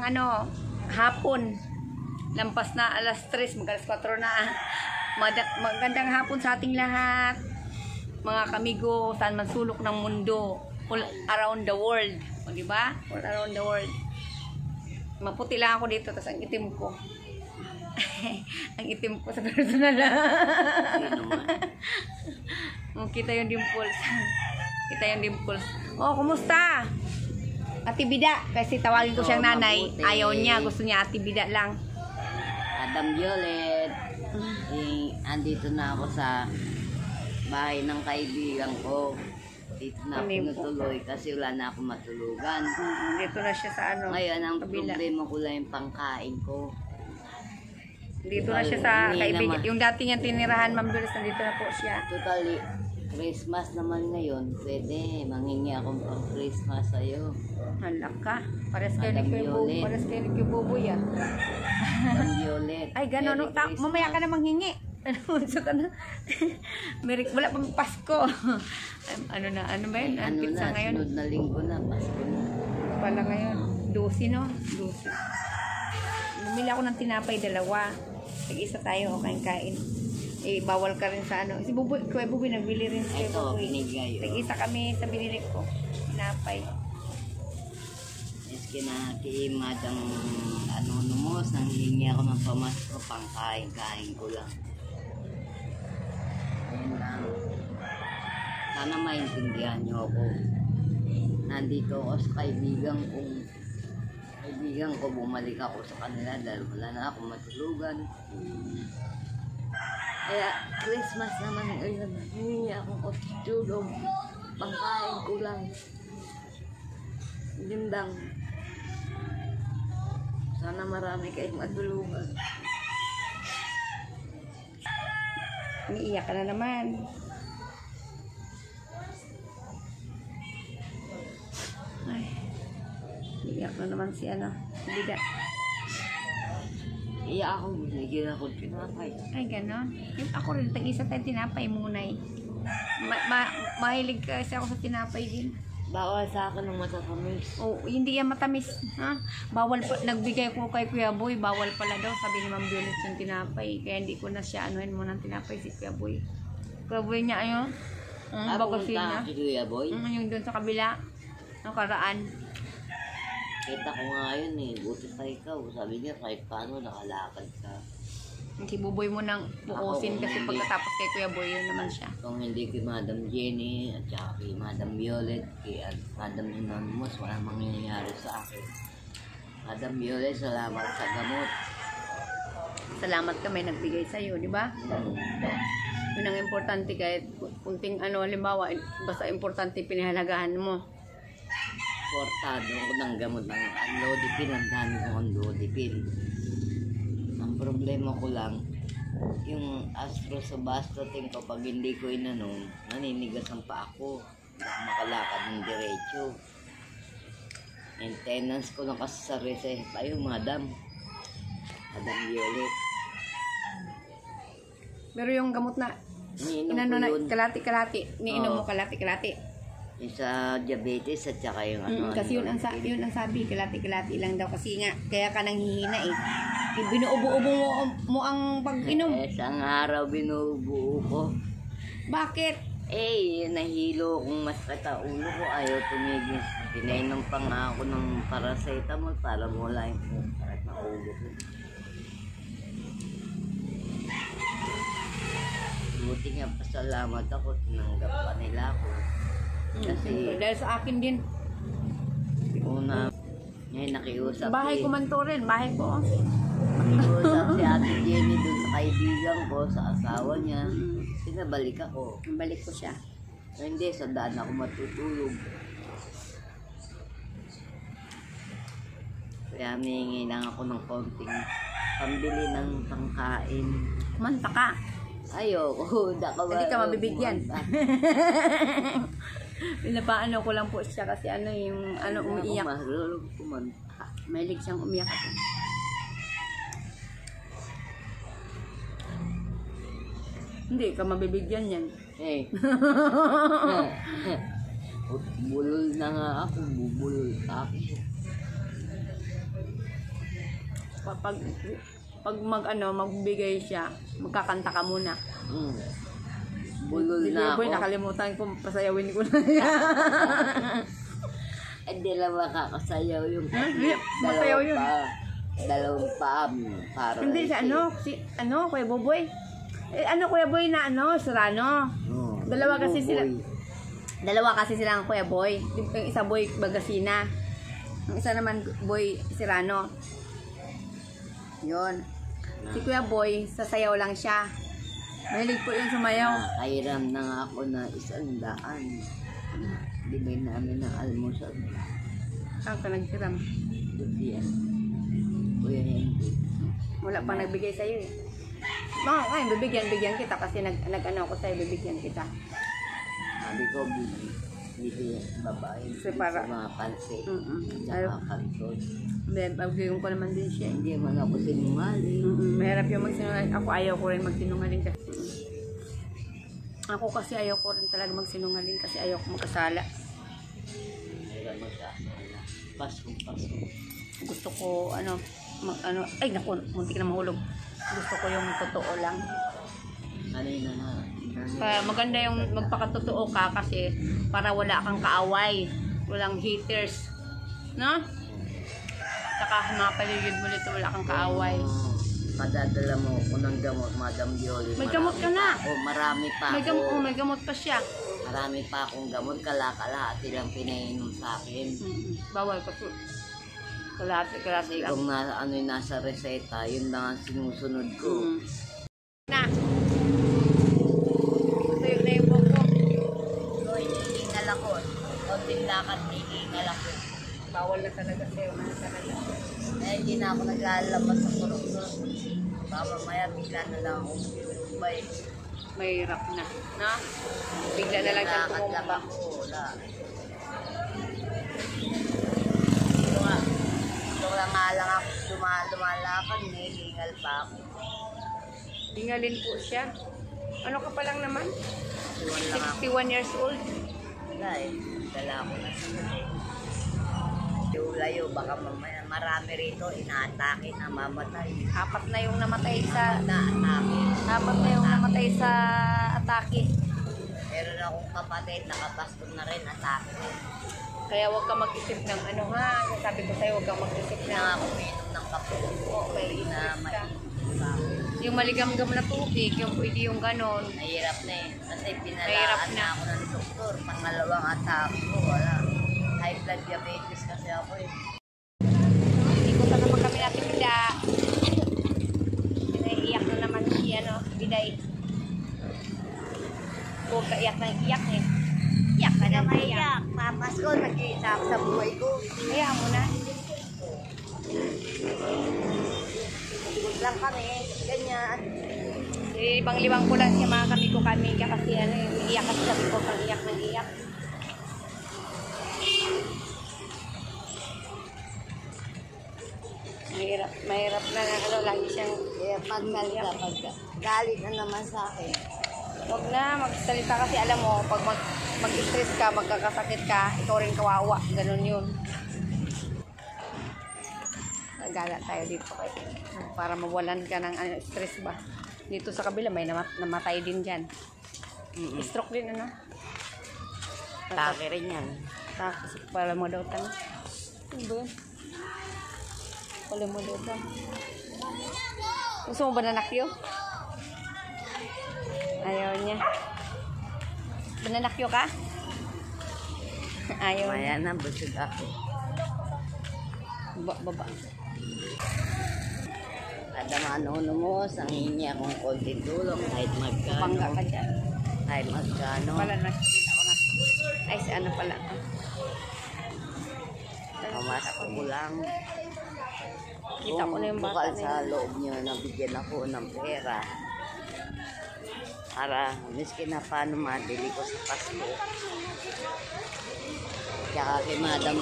ano, hapon. Lampas na alas 3, mag-alas 4 na. Magandang hapon sa ating lahat. Mga kamigo, saan man sulok ng mundo. All around the world. O, diba? All around the world. Maputi lang ako dito, tapos ang itim ko. Ang itim ko sa personal. Kita yung dimples. Kita yung dimples. Oh, kumusta? Ate Bida. Kasi tawagin ko siyang nanay. Mabuti. Ayaw niya. Gusto niya Ate Bida lang. Madam Violet, andito na ako sa bahay ng kaibigan ko. Dito na ako natuloy kasi wala na akong matulugan. Dito na siya sa ano. Ngayon, ang kabila. problema ko lang yung pangkain ko. Dito na siya sa kaibigan. Yung dati niyang tinirahan, Ma'am Doris, nandito na po siya. Totally, Christmas naman ngayon. Pwede, manghingi akong pang Christmas sa'yo. Halak ka. Pares kayo ni Madam Kuya Buboy. Violet. Pares kayo ni Kuya Buboy, ah. Madam Violet. Ay, gano'n. Merry No? Christmas. Mamaya ka na manghingi. Ano ka na? Wala pang Pasko. Ano na? Ano ba yun? Ang Ano pizza na, ngayon. sunod na linggo na, Pasko na. Pala ngayon. 12, no? 12. Bumili ako ng tinapay, 2. Tag-isa tayo, o kain-kain. Eh, bawal ka rin sa ano. Si Buboy, Kuya Buboy, nagbili rin si Kuya Ito, Buboy. binigay. Tag-isa kami sa binili ko. Tinapay. Yes, kinaki Madam Anonymous, nanghihingi ako ng pamasko, pangkain-kain ko lang. Ayun lang. Sana maintindihan niyo ako. Nandito ako sa kaibigan ko, bumalik ako sa kanila dahil wala na akong matulugan. Kaya Christmas naman ngayon, hihingi akong tulong, pangkain ko lang. Gandang. Sana marami kayong matulungan. Umiiyak ka na naman. Ay. Umiiyak na naman si ano. Si Bida. Iya ako, binigyan ako tinapay. Ay, gano'n. Ako rin, tag-isa tayo tinapay muna eh. Mahilig kasi ako sa tinapay din. Bawal sa akin ng matatamis. Oh, hindi yan matamis. Ha? Bawal pa, nagbigay ko kay Kuya Boy, bawal pala daw, sabi ni Ma'am Violet yung tinapay. Kaya hindi ko na siya anuhin mo ng tinapay si Kuya Boy. Kuya Boy niya ayun. Bagasin niya. Si Kuya Boy? Yung doon sa kabila. Ang karaan. Kita ko nga yun eh. Buti pa ikaw. Sabi niya kahit paano nakalakad ka. Si Buboy mo nang puusin Ako, kasi hindi. pagkatapos kay Kuya Boy, yun naman siya. Kung hindi kay Madam Jenny at saka kay Madam Violet, kay Madam Anonymous, wala mangyayari sa akin. Madam Violet, salamat sa gamot. Salamat ka may nagbigay sa'yo, di ba? Yun ang importante kahit kunting ano, halimbawa, basta importante pinahalagahan mo. Portado ako ng gamot ng Lodipin. Ang dami kong Lodipin. Ang problema ko lang, yung astrosobastatin ko pag hindi ko inanom, naninigas ang paa ko. Hindi ako makalakad ng diretso. Maintenance ko lang kasi sa reseta. Ayun, Madam Violet. Pero yung gamot na, Iniinom inano ko na, yun. kalati-kalati, niinom mo Oo. kalati-kalati. Yung sa diabetes at saka yung ano. Kasi yun ang sabi, kalati-kalati lang daw kasi nga, kaya ka nang hihina eh. Binuubo-ubo mo ang pag-inom. Isang araw binubuo ko. Bakit? Nahilo kong masakit ang ulo ko. Ayaw tumigil. Pinainom pa nga ako ng paracetamol para mawala yung masakit na ulo ko. Buti nga pasalamat ako. Tinanggap pa nila ako. Kasi Dahil sa akin din. una, ngayon nakiusap Bahay eh. ko man to rin, bahay ko. Nakiusap si Ate Jenny dun sa kaibigan ko, sa asawa niya. Pinabalik ako. Balik ko siya. Hindi, sa daan ako matutulog. Kaya humingi lang ako ng konting pambili ng pangkain. Kumanta ka. Ayoko, Hindi ka mabibigyan. Pinapaano ko lang po siya kasi ano yung ano umiiyak. Marunong kumanta. Mahilig siyang umiyak kasi. Hindi ka mabibigyan yan. Bulol na nga ako, bubulol pa ako. pag magbigay siya, magkakanta ka muna. Bulol na Boy, ako. nakalimutan ko, pasayawin ko na yan. Hindi lang makakasayaw yung Masayaw yun. Dalawang pa. Para Hindi siya, Kuya Boboy. Kuya Boy na Serrano. Dalawa kasi sila. Dalawa kasi sila ang Kuya Boy. Yung isa Boy Bagasina. Ang isa naman Boy Serrano. Yun. Si Kuya Boy, sasayaw lang siya. Mahilig po yung sumayaw. Nakairam na nga ako na 100. Libay namin ng almusal. Saan ka nagsiram? Yan. Kuya Henry. Wala pang nagbigay sa'yo eh. Ngayon, bibigyan kita kasi nag-ano ako sa'yo, bibigyan kita. Sabi ko, bibigyan babae. Kasi para- sa mga pansit. Ayaw. Tsaka kanton. Babigyan ko naman din siya. Hindi man ako sinungaling. Mahirap yung magsinungaling. Ako ayaw ko rin magsinungaling kasi. Ako kasi ayaw ko rin talaga magsinungaling kasi ayaw ko magkasala. Mahirap magkakala. Pasko. Gusto ko ay naku, muntik na mahulog. Gusto ko yung totoo lang. Kanina nga. Maganda yung magpakatotoo ka kasi para wala kang kaaway. Walang haters. No? Saka mga paligid mo dito wala kang kaaway. Padadala mo ko ng gamot, Madam Yoli. May gamot ka na. Marami pa ako. May gamot pa siya. Marami pa akong gamot. Kalahati lang pinainom sa akin. Bawal ka po. Kalahati lang. Kung nasa reseta, yun lang ang sinusunod ko. Na. Tuyo na yung buhok ko. So, hinihingal ako. Konting lakad, hinihingal ako. Bawal na talaga sa'yo. Hindi na ako naglalabas sa kurong-kurong. Baka mamaya bigla na lang ako may Mahirap na. No? Bigla na lang siyang lakad lang tumumba. ako. Wala. Ito nga lang ako lumalakad, hinihingal pa ako. Hingalin po siya. Ano ka pa lang naman? Iwan lang ako. 61 years old. Wala eh. Dala ako na sa layo, baka mamaya marami rito, inaatake, namamatay. Apat na yung namatay sa Naatake. atake. Meron akong kapatid, nakapastol na rin, atake. Kaya huwag ka mag-isip ng sabi ko sa'yo, huwag kang mag-isip Hindi na ako minom ng kape. Okay, Na mainit. yung maligam-gam na tubig, yung pwede yung ganon. Nahirap na eh. Kasi Mahirap pinalaan na. na ako ng doktor. Pangalawang atake ko, wala. High blood diabetes kasi ako eh. Ikutan naman kami natin Bida. Iyak na naman si Biday. Huwag ka iyak na iyak eh. Iyak ka na iyak. Papas ko, nag-iisa ako sa buhay ko. Kaya mo na. Sigod lang kami, ganyan. Libang-libang ko lang siya mga kami kasi iyak kasi sabi ko pang iyak ng iyak. Mahirap na lagi siyang Kaya pagka galit na naman sa akin. huwag na magsalita kasi alam mo pag mag-stress ka, magkakasakit ka, ikaw rin kawawa, ganun yun. Nagala tayo dito para mawalan ka ng stress ba. Dito sa kabila may namatay din dyan. Stroke din Atake rin yan. Tapos pala mo daw tanong. Ano ba yun? Pala mo daw tanong. Gusto mo ba nanakyo? Ayaw niya. Bananakyo ka? Ayaw niya. Maya na, busog ako. Baba. Kada maano mo, sangingi akong konting tulong kahit Bangga magkano. ka dyan. Kahit magkano. Pala nakikita ko na. Ay, si ano pala. Pamasak ko lang. Kita ko na yung bata bukal na sa yun. loob niyo, nabigyan ako ng pera. Para miski na paano madili ko sa Pasko. Tsaka kay Madam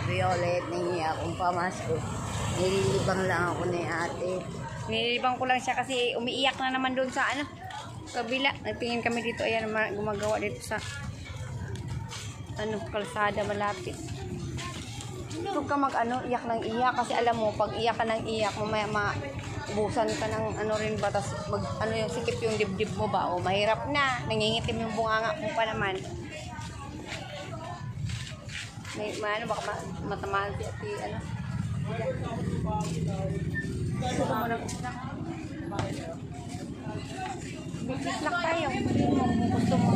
Violet, nangyay akong pamasko. Nililibang lang ako ni ate. Nilibang ko lang siya kasi umiiyak na naman doon sa kabila. Nagtingin kami dito. Ayan, gumagawa dito sa kalsada malapit. Huwag ka iyak ng iyak kasi alam mo, pag iyak ka ng iyak, mamaya busan ka ng ano rin ba, tas yung sikip yung dibdib mo ba, o mahirap na, nangingitim yung bunganga mo pa naman. Baka matamaan si ano. Gusto mo ng snack? Snack tayo. Gusto mo?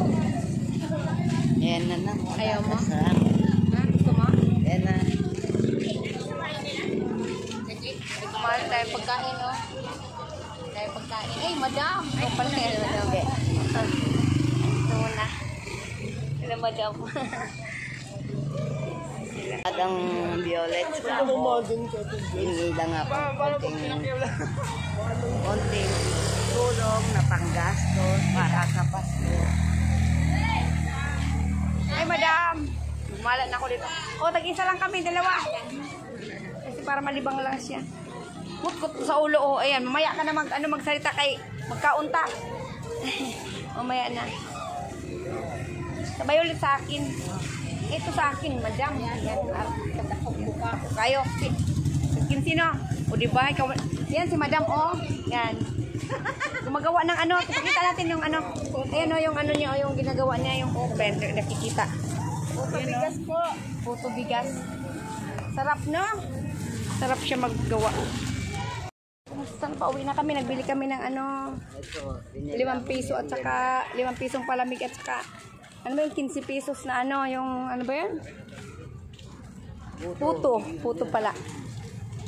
Yan na na. Ayaw mo? Sa, Gusto mo? yan na. Mahal tayo pagkain, no? Tayo pagkain. Ay, madam! Ay, pala yan, madam. Ito muna. Sila, madam. At ang violets ka ako, hindi lang ako konting tulong na panggastos para sa Pasko. Ay, madam! Gumalat na ako dito. O, tag-isa lang kami, dalawa. Kasi para malibang lang siya. Mukot sa ulo, oh. Ayan, mamaya ka na magsalita kay magkaunta. Mamaya na. Sabay ulit sa akin. Ito sa akin, madam. Yan, kayo. Sino? O, diba? Ikaw, yan, si madam, oh. Yan. Gumagawa ng ano. Pakita natin yung ano. Ayan, oh, yung ano niya, yung ginagawa niya, yung open. Nakikita. Puto bigas po. Puto bigas. Sarap, no? Sarap siya maggawa. Saan pa uwi na kami? Nagbili kami ng ano, 5 piso at saka 5 pisong palamig at saka ano ba yung 15 pesos na ano, yung ano ba yan? Puto pala.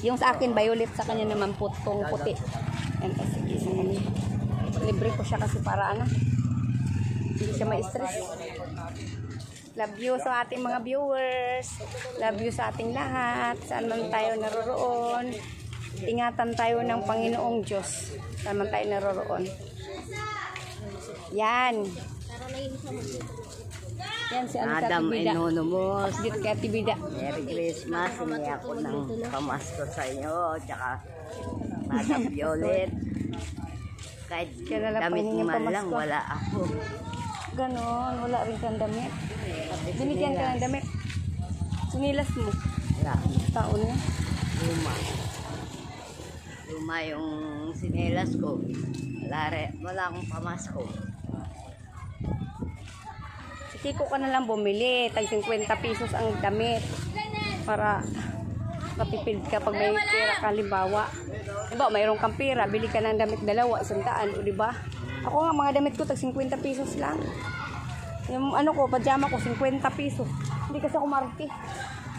Yung sa akin violet, sa kanya naman putong puti. Yan, sige sa kanya. Libre ko siya kasi para ano, hindi siya ma-stress. Love you sa ating mga viewers. Love you sa ating lahat. Saan man tayo naroroon. Ingatan tayo ng Panginoong Diyos. Saan man tayo naroroon. Yan. Yan si Adam Enonumos. Dito kay Ate Bida. Merry Christmas. Hindi ako ng pamasko sa inyo. Tsaka Madam Violet. Kahit damit man lang, wala ako. Ganon, wala rin kang damit. Binigyan ka ng damit. Sinilas mo. Wala. Taon na. Luma yung sinelas ko. Wala akong pamasko. Si Kiko ka na lang bumili. Tag 50 pesos ang damit. Para matipid ka pag may pera ka, halimbawa. Diba, mayroon kang pera, bili ka ng damit 2, 100, o diba? Ako nga, mga damit ko, tag 50 pesos lang. Yung ano ko, pajama ko, 50 pesos. Hindi kasi ako marti.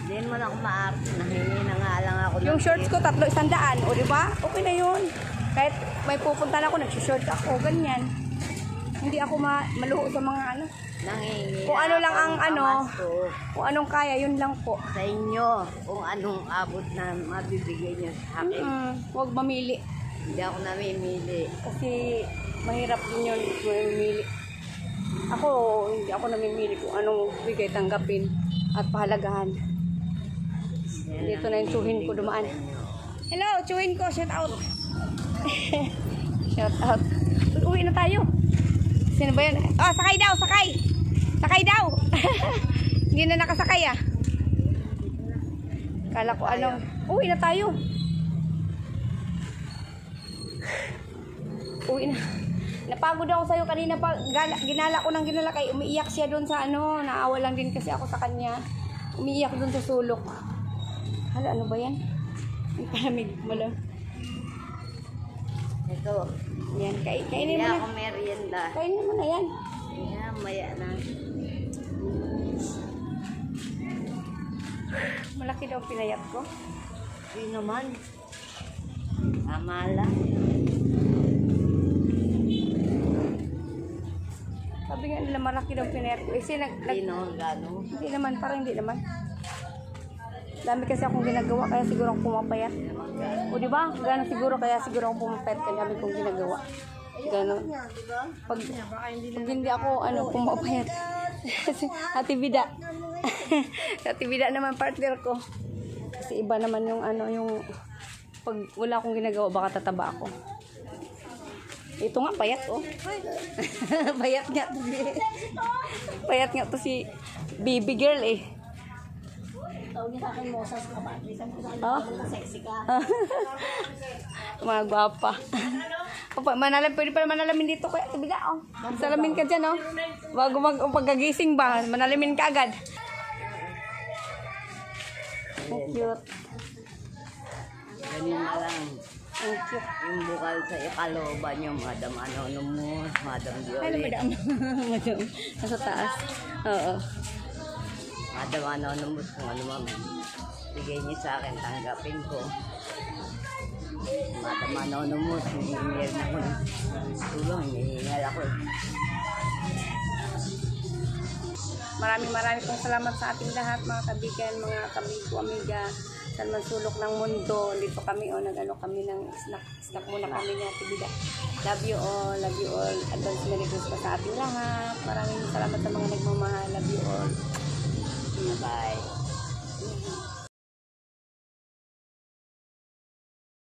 Hindi mo na ako maarte. Nahingi na nga lang ako. Yung shorts ko, 300, o diba? Okay na yun. Kahit may pupunta na ako, nagsushort ako, ganyan. Hindi ako maluho sa mga ano. Nangingi. Kung ano lang ang ano, pamasko kung anong kaya, yun lang po. sa inyo. Kung anong abot na mabibigay niyo sa akin. Huwag mamili. Hindi ako namimili. Kasi mahirap din yun, mamili. Ako, hindi ako namimili kung anong bigay tanggapin at pahalagahan. Dito na yung tsuhin ko dumaan. Hello, tsuhin ko, shout out. Shout out. Uwi na tayo. Sino ba yun? Oh, sakay daw, sakay. Sakay daw. Hindi na nakasakay ah. Kala ko anong, uwi na tayo. Uwi na. Napagod ako sa'yo kanina pa. Ginala ko ng ginala kay umiiyak siya doon sa ano. Naawa lang din kasi ako sa kanya. Umiiyak doon sa sulok. Hala, ano ba yan? Ang palamig mo lang. Ito. Yan, kainin Hindi mo na. ako merienda. Kainin mo na yan. Yan, maya na. Malaki daw pinayat ko. Hindi naman. Tama lang. Sabi nga nila malaki daw pinayat ko. Kasi Hindi naman gano'n. hindi naman, parang hindi naman. Dami kasi akong ginagawa, kaya siguro akong pumapayat. O diba? Gano'n siguro, kaya siguro akong pumapayat, kaya dami kong ginagawa. Gano'n. Pag hindi ako, pumapayat. Ate Bida. Ate Bida naman partner ko. Kasi iba naman yung yung pag wala akong ginagawa, baka tataba ako. Ito nga, payat oh. Payat nga to si baby girl eh. tawag niya sa akin, Mosas ka ba? Isang ko sa akin, Oh? sexy ka. Mga gwapa. Opa, pwede pala manalamin dito kuya. Ibida, oh. Salamin ka dyan, oh. Bago pagkagising ba, manalamin ka agad. Ang cute. Ganun na lang. Ang cute. Yung bukal sa ikaloban yung Madam Anonymous, Madam Ano, Violet. madam? Madam. Nasa taas. Oo. Madam Anonymous kung ano ma'am. Bigay niyo sa akin, tanggapin ko. Madam Anonymous, hinihingal na ko ng tulong, hinihingal ako. Maraming pong salamat sa ating lahat, mga kaibigan, mga kamigo, amiga. Saan man sulok ng mundo. Dito kami, nag-ano kami ng snack muna kami ni Ate Bida. Love you all. Advance Merry Christmas sa ating lahat. Maraming salamat sa mga nagmamahal. Love you all. Bye.